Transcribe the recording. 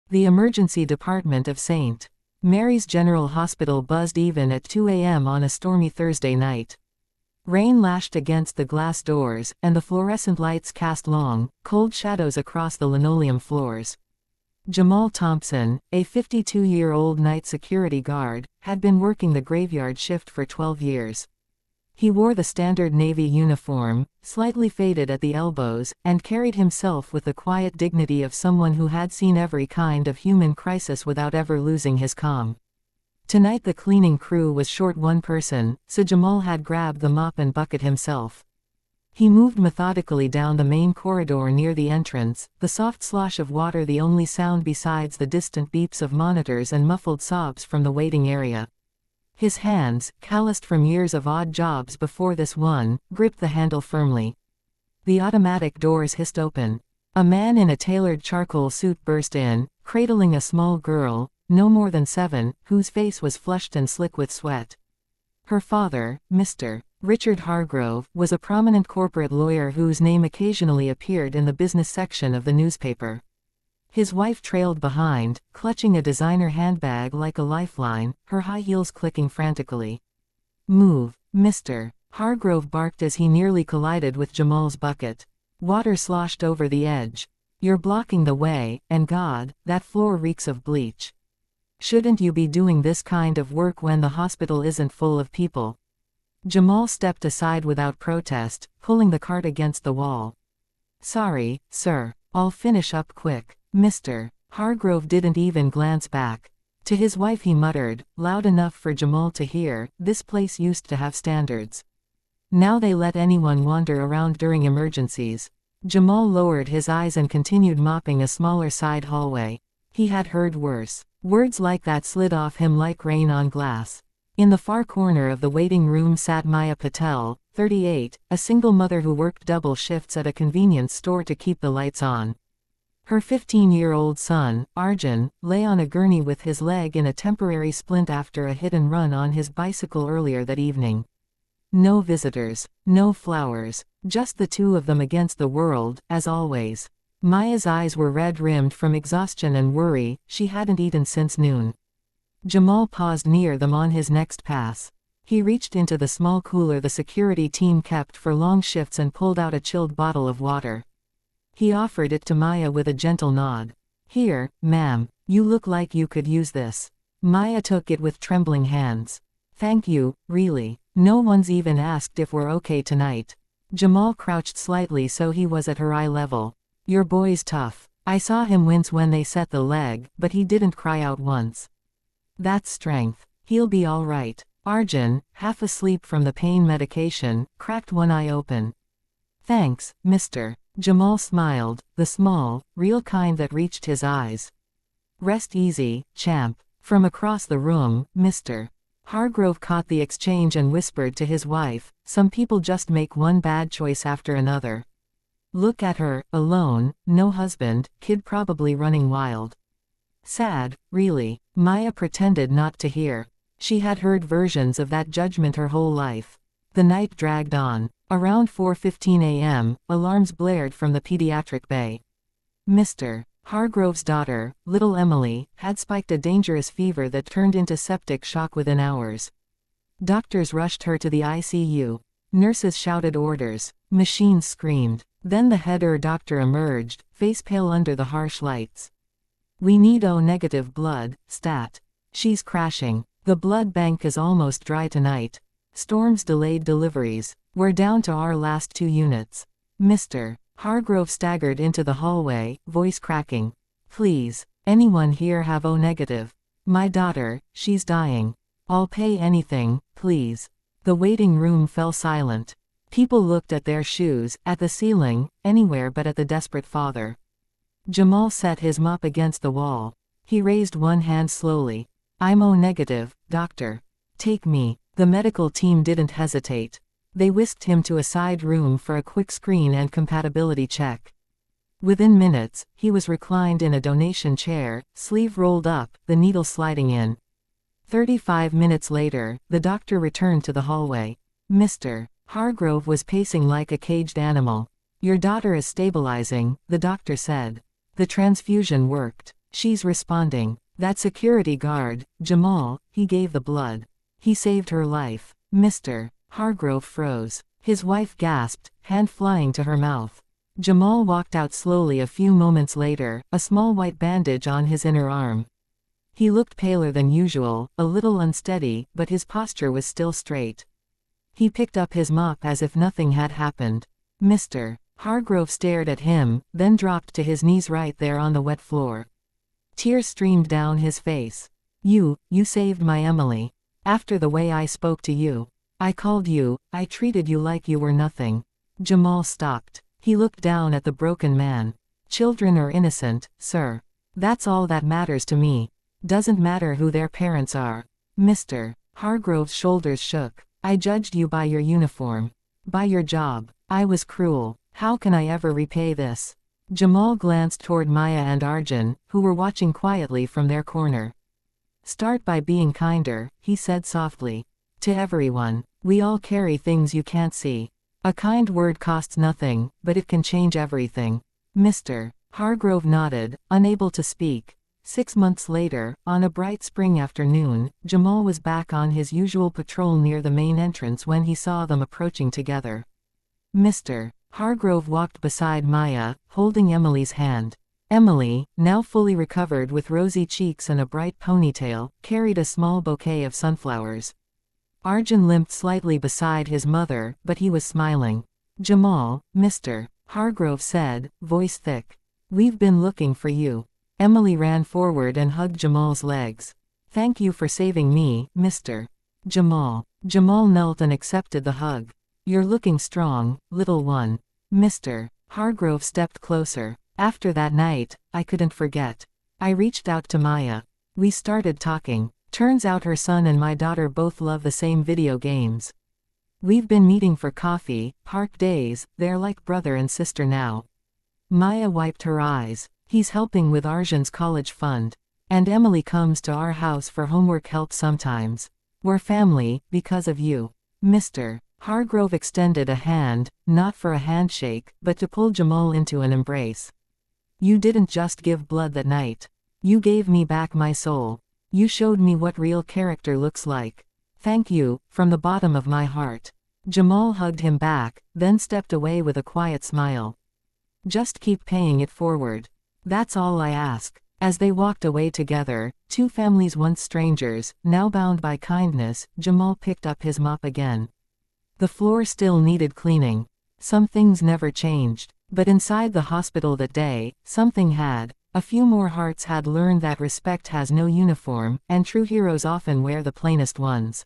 The emergency department of St. Mary's General Hospital buzzed even at 2 a.m. on a stormy Thursday night. Rain lashed against the glass doors, and the fluorescent lights cast long, cold shadows across the linoleum floors. Jamal Thompson, a 52-year-old night security guard, had been working the graveyard shift for 12 years. He wore the standard Navy uniform, slightly faded at the elbows, and carried himself with the quiet dignity of someone who had seen every kind of human crisis without ever losing his calm. Tonight the cleaning crew was short one person, so Jamal had grabbed the mop and bucket himself. He moved methodically down the main corridor near the entrance, the soft slosh of water the only sound besides the distant beeps of monitors and muffled sobs from the waiting area. His hands, calloused from years of odd jobs before this one, gripped the handle firmly. The automatic doors hissed open. A man in a tailored charcoal suit burst in, cradling a small girl, no more than 7, whose face was flushed and slick with sweat. Her father, Mr. Richard Hargrove, was a prominent corporate lawyer whose name occasionally appeared in the business section of the newspaper. His wife trailed behind, clutching a designer handbag like a lifeline, her high heels clicking frantically. "Move, Mr. Hargrove barked as he nearly collided with Jamal's bucket. Water sloshed over the edge. "You're blocking the way, and God, that floor reeks of bleach. Shouldn't you be doing this kind of work when the hospital isn't full of people?" Jamal stepped aside without protest, pulling the cart against the wall. "Sorry, sir. I'll finish up quick." Mr. Hargrove didn't even glance back. To his wife he muttered, loud enough for Jamal to hear, "This place used to have standards. Now they let anyone wander around during emergencies." Jamal lowered his eyes and continued mopping a smaller side hallway. He had heard worse. Words like that slid off him like rain on glass. In the far corner of the waiting room sat Maya Patel, 38, a single mother who worked double shifts at a convenience store to keep the lights on. Her 15-year-old son, Arjun, lay on a gurney with his leg in a temporary splint after a hit and run on his bicycle earlier that evening. No visitors, no flowers, just the two of them against the world, as always. Maya's eyes were red-rimmed from exhaustion and worry, she hadn't eaten since noon. Jamal paused near them on his next pass. He reached into the small cooler the security team kept for long shifts and pulled out a chilled bottle of water. He offered it to Maya with a gentle nod. "Here, ma'am, you look like you could use this." Maya took it with trembling hands. "Thank you, really. No one's even asked if we're okay tonight." Jamal crouched slightly so he was at her eye level. "Your boy's tough. I saw him wince when they set the leg, but he didn't cry out once. That's strength. He'll be all right." Arjun, half asleep from the pain medication, cracked one eye open. "Thanks, Mr. Jamal smiled, the small, real kind that reached his eyes. "Rest easy, champ." From across the room, Mr. Hargrove caught the exchange and whispered to his wife, "Some people just make one bad choice after another. Look at her, alone, no husband, kid probably running wild. Sad, really." Maya pretended not to hear. She had heard versions of that judgment her whole life. The night dragged on. Around 4:15 a.m., alarms blared from the pediatric bay. Mr. Hargrove's daughter, little Emily, had spiked a dangerous fever that turned into septic shock within hours. Doctors rushed her to the ICU. Nurses shouted orders. Machines screamed. Then the head doctor emerged, face pale under the harsh lights. "We need O-negative blood, stat. She's crashing. The blood bank is almost dry tonight. Storms delayed deliveries. We're down to our last 2 units." Mr. Hargrove staggered into the hallway, voice cracking. "Please, anyone here have O-negative? My daughter, she's dying. I'll pay anything, please." The waiting room fell silent. People looked at their shoes, at the ceiling, anywhere but at the desperate father. Jamal set his mop against the wall. He raised one hand slowly. "I'm O-negative, doctor. Take me." The medical team didn't hesitate. They whisked him to a side room for a quick screen and compatibility check. Within minutes, he was reclined in a donation chair, sleeve rolled up, the needle sliding in. 35 minutes later, the doctor returned to the hallway. Mr. Hargrove was pacing like a caged animal. "Your daughter is stabilizing," the doctor said. "The transfusion worked. She's responding. That security guard, Jamal, he gave the blood. He saved her life. Mr. Hargrove froze. His wife gasped, hand flying to her mouth. Jamal walked out slowly a few moments later, a small white bandage on his inner arm. He looked paler than usual, a little unsteady, but his posture was still straight. He picked up his mop as if nothing had happened. Mr. Hargrove stared at him, then dropped to his knees right there on the wet floor. Tears streamed down his face. You saved my Emily. After the way I spoke to you. I called you, I treated you like you were nothing. Jamal stopped. He looked down at the broken man. Children are innocent, sir. That's all that matters to me. Doesn't matter who their parents are. Mr. Hargrove's shoulders shook. I judged you by your uniform. By your job. I was cruel. How can I ever repay this? Jamal glanced toward Maya and Arjun, who were watching quietly from their corner. Start by being kinder, he said softly. To everyone. We all carry things you can't see. A kind word costs nothing, but it can change everything. Mr. Hargrove nodded, unable to speak. 6 months later, on a bright spring afternoon, Jamal was back on his usual patrol near the main entrance when he saw them approaching together. Mr. Hargrove walked beside Maya, holding Emily's hand. Emily, now fully recovered with rosy cheeks and a bright ponytail, carried a small bouquet of sunflowers. Arjun limped slightly beside his mother, but he was smiling. Jamal, Mr. Hargrove said, voice thick. We've been looking for you. Emily ran forward and hugged Jamal's legs. Thank you for saving me, Mr. Jamal. Jamal knelt and accepted the hug. You're looking strong, little one. Mr. Hargrove stepped closer. After that night, I couldn't forget. I reached out to Maya. We started talking. Turns out her son and my daughter both love the same video games. We've been meeting for coffee, park days, they're like brother and sister now. Maya wiped her eyes. He's helping with Arjun's college fund. And Emily comes to our house for homework help sometimes. We're family, because of you. Mr. Hargrove extended a hand, not for a handshake, but to pull Jamal into an embrace. You didn't just give blood that night. You gave me back my soul. You showed me what real character looks like. Thank you, from the bottom of my heart. Jamal hugged him back, then stepped away with a quiet smile. Just keep paying it forward. That's all I ask. As they walked away together, two families once strangers, now bound by kindness, Jamal picked up his mop again. The floor still needed cleaning. Some things never changed. But inside the hospital that day, something had. A few more hearts had learned that respect has no uniform, and true heroes often wear the plainest ones.